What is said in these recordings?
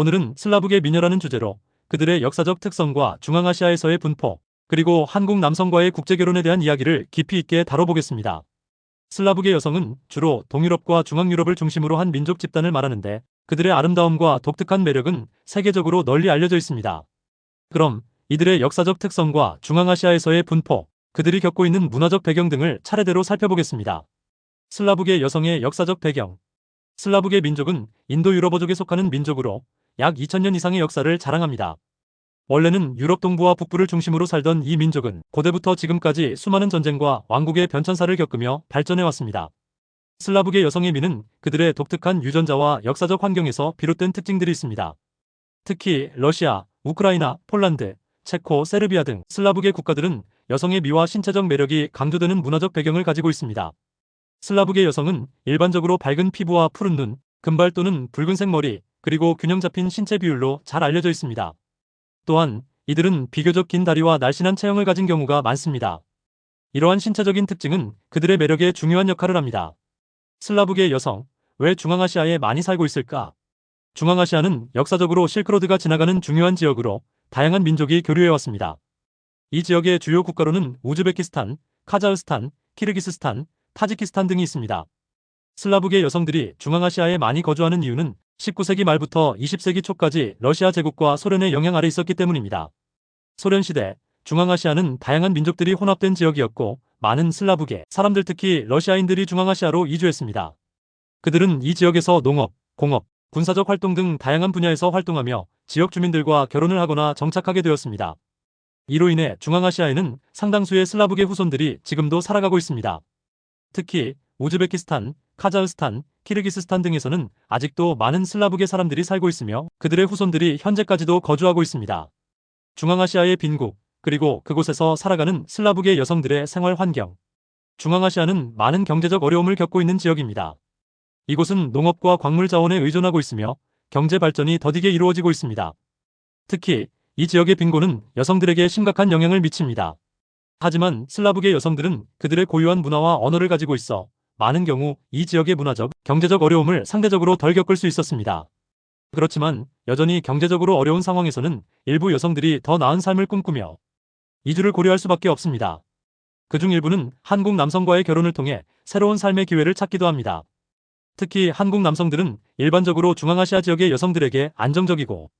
오늘은 슬라브계 미녀라는 주제로 그들의 역사적 특성과 중앙아시아에서의 분포, 그리고 한국 남성과의 국제결혼에 대한 이야기를 깊이 있게 다뤄보겠습니다. 슬라브계 여성은 주로 동유럽과 중앙유럽을 중심으로 한 민족 집단을 말하는데 그들의 아름다움과 독특한 매력은 세계적으로 널리 알려져 있습니다. 그럼 이들의 역사적 특성과 중앙아시아에서의 분포, 그들이 겪고 있는 문화적 배경 등을 차례대로 살펴보겠습니다. 슬라브계 여성의 역사적 배경. 슬라브계 민족은 인도유럽어족에 속하는 민족으로 약 2000년 이상의 역사를 자랑합니다. 원래는 유럽 동부와 북부를 중심으로 살던 이 민족은 고대부터 지금까지 수많은 전쟁과 왕국의 변천사를 겪으며 발전해왔습니다. 슬라브계 여성의 미는 그들의 독특한 유전자와 역사적 환경에서 비롯된 특징들이 있습니다. 특히 러시아, 우크라이나, 폴란드, 체코, 세르비아 등 슬라브계 국가들은 여성의 미와 신체적 매력이 강조되는 문화적 배경을 가지고 있습니다. 슬라브계 여성은 일반적으로 밝은 피부와 푸른 눈, 금발 또는 붉은색 머리, 그리고 균형 잡힌 신체 비율로 잘 알려져 있습니다. 또한 이들은 비교적 긴 다리와 날씬한 체형을 가진 경우가 많습니다. 이러한 신체적인 특징은 그들의 매력에 중요한 역할을 합니다. 슬라브계 여성, 왜 중앙아시아에 많이 살고 있을까? 중앙아시아는 역사적으로 실크로드가 지나가는 중요한 지역으로 다양한 민족이 교류해왔습니다. 이 지역의 주요 국가로는 우즈베키스탄, 카자흐스탄, 키르기스스탄, 타지키스탄 등이 있습니다. 슬라브계 여성들이 중앙아시아에 많이 거주하는 이유는 19세기 말부터 20세기 초까지 러시아 제국과 소련의 영향 아래 있었기 때문입니다. 소련 시대, 중앙아시아는 다양한 민족들이 혼합된 지역이었고 많은 슬라브계 사람들 특히 러시아인들이 중앙아시아로 이주했습니다. 그들은 이 지역에서 농업, 공업, 군사적 활동 등 다양한 분야에서 활동하며 지역 주민들과 결혼을 하거나 정착하게 되었습니다. 이로 인해 중앙아시아에는 상당수의 슬라브계 후손들이 지금도 살아가고 있습니다. 특히 우즈베키스탄, 카자흐스탄, 키르기스스탄 등에서는 아직도 많은 슬라브계 사람들이 살고 있으며 그들의 후손들이 현재까지도 거주하고 있습니다. 중앙아시아의 빈국, 그리고 그곳에서 살아가는 슬라브계 여성들의 생활 환경. 중앙아시아는 많은 경제적 어려움을 겪고 있는 지역입니다. 이곳은 농업과 광물 자원에 의존하고 있으며 경제 발전이 더디게 이루어지고 있습니다. 특히 이 지역의 빈곤은 여성들에게 심각한 영향을 미칩니다. 하지만 슬라브계 여성들은 그들의 고유한 문화와 언어를 가지고 있어 많은 경우 이 지역의 문화적, 경제적 어려움을 상대적으로 덜 겪을 수 있었습니다. 그렇지만 여전히 경제적으로 어려운 상황에서는 일부 여성들이 더 나은 삶을 꿈꾸며 이주를 고려할 수밖에 없습니다. 그중 일부는 한국 남성과의 결혼을 통해 새로운 삶의 기회를 찾기도 합니다. 특히 한국 남성들은 일반적으로 중앙아시아 지역의 여성들에게 안정적이고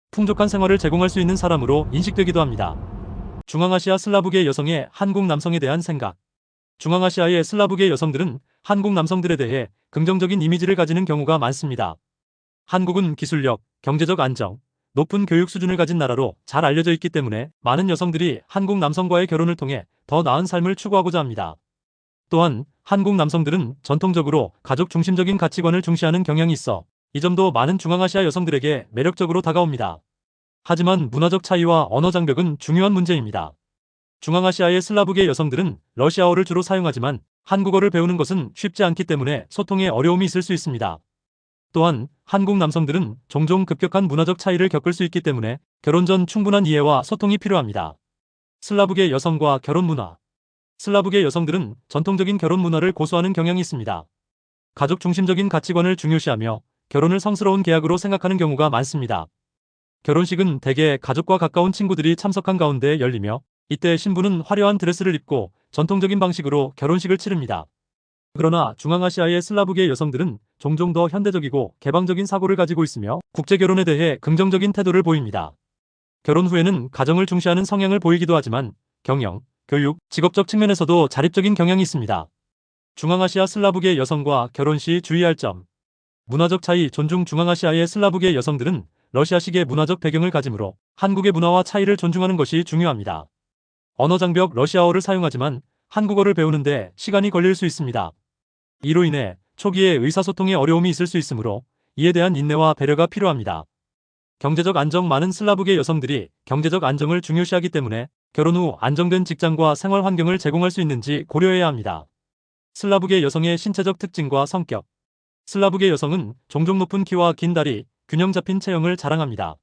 풍족한 생활을 제공할 수 있는 사람으로 인식되기도 합니다. 중앙아시아 슬라브계 여성의 한국 남성에 대한 생각. 중앙아시아의 슬라브계 여성들은 한국 남성들에 대해 긍정적인 이미지를 가지는 경우가 많습니다. 한국은 기술력, 경제적 안정, 높은 교육 수준을 가진 나라로 잘 알려져 있기 때문에 많은 여성들이 한국 남성과의 결혼을 통해 더 나은 삶을 추구하고자 합니다. 또한 한국 남성들은 전통적으로 가족 중심적인 가치관을 중시하는 경향이 있어 이 점도 많은 중앙아시아 여성들에게 매력적으로 다가옵니다. 하지만 문화적 차이와 언어 장벽은 중요한 문제입니다. 중앙아시아의 슬라브계 여성들은 러시아어를 주로 사용하지만 한국어를 배우는 것은 쉽지 않기 때문에 소통에 어려움이 있을 수 있습니다. 또한 한국 남성들은 종종 급격한 문화적 차이를 겪을 수 있기 때문에 결혼 전 충분한 이해와 소통이 필요합니다. 슬라브계 여성과 결혼 문화. 슬라브계 여성들은 전통적인 결혼 문화를 고수하는 경향이 있습니다. 가족 중심적인 가치관을 중요시하며 결혼을 성스러운 계약으로 생각하는 경우가 많습니다. 결혼식은 대개 가족과 가까운 친구들이 참석한 가운데 열리며 이때 신부는 화려한 드레스를 입고 전통적인 방식으로 결혼식을 치릅니다. 그러나 중앙아시아의 슬라브계 여성들은 종종 더 현대적이고 개방적인 사고를 가지고 있으며 국제결혼에 대해 긍정적인 태도를 보입니다. 결혼 후에는 가정을 중시하는 성향을 보이기도 하지만 경영, 교육, 직업적 측면에서도 자립적인 경향이 있습니다. 중앙아시아 슬라브계 여성과 결혼 시 주의할 점. 문화적 차이 존중. 중앙아시아의 슬라브계 여성들은 러시아식의 문화적 배경을 가지므로 한국의 문화와 차이를 존중하는 것이 중요합니다. 언어 장벽. 러시아어를 사용하지만 한국어를 배우는데 시간이 걸릴 수 있습니다. 이로 인해 초기에 의사소통에 어려움이 있을 수 있으므로 이에 대한 인내와 배려가 필요합니다. 경제적 안정. 많은 슬라브계 여성들이 경제적 안정을 중요시하기 때문에 결혼 후 안정된 직장과 생활 환경을 제공할 수 있는지 고려해야 합니다. 슬라브계 여성의 신체적 특징과 성격. 슬라브계 여성은 종종 높은 키와 긴 다리, 균형 잡힌 체형을 자랑합니다.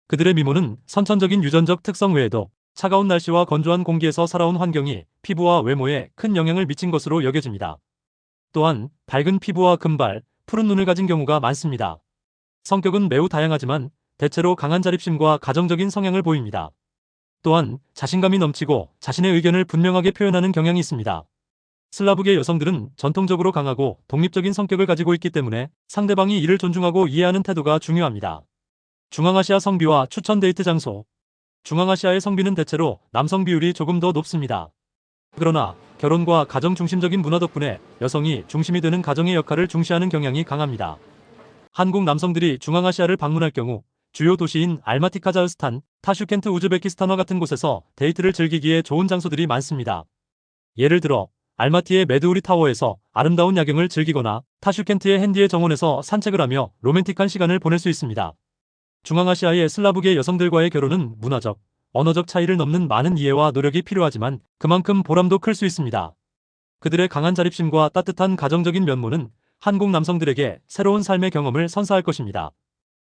그들의 미모는 선천적인 유전적 특성 외에도 차가운 날씨와 건조한 공기에서 살아온 환경이 피부와 외모에 큰 영향을 미친 것으로 여겨집니다. 또한 밝은 피부와 금발, 푸른 눈을 가진 경우가 많습니다. 성격은 매우 다양하지만 대체로 강한 자립심과 가정적인 성향을 보입니다. 또한 자신감이 넘치고 자신의 의견을 분명하게 표현하는 경향이 있습니다. 슬라브계 여성들은 전통적으로 강하고 독립적인 성격을 가지고 있기 때문에 상대방이 이를 존중하고 이해하는 태도가 중요합니다. 중앙아시아 성비와 추천 데이트 장소. 중앙아시아의 성비는 대체로 남성 비율이 조금 더 높습니다. 그러나 결혼과 가정 중심적인 문화 덕분에 여성이 중심이 되는 가정의 역할을 중시하는 경향이 강합니다. 한국 남성들이 중앙아시아를 방문할 경우 주요 도시인 알마티 카자흐스탄, 타슈켄트 우즈베키스탄과 같은 곳에서 데이트를 즐기기에 좋은 장소들이 많습니다. 예를 들어 알마티의 메드우리 타워에서 아름다운 야경을 즐기거나 타슈켄트의 핸디의 정원에서 산책을 하며 로맨틱한 시간을 보낼 수 있습니다. 중앙아시아의 슬라브계 여성들과의 결혼은 문화적, 언어적 차이를 넘는 많은 이해와 노력이 필요하지만 그만큼 보람도 클 수 있습니다. 그들의 강한 자립심과 따뜻한 가정적인 면모는 한국 남성들에게 새로운 삶의 경험을 선사할 것입니다.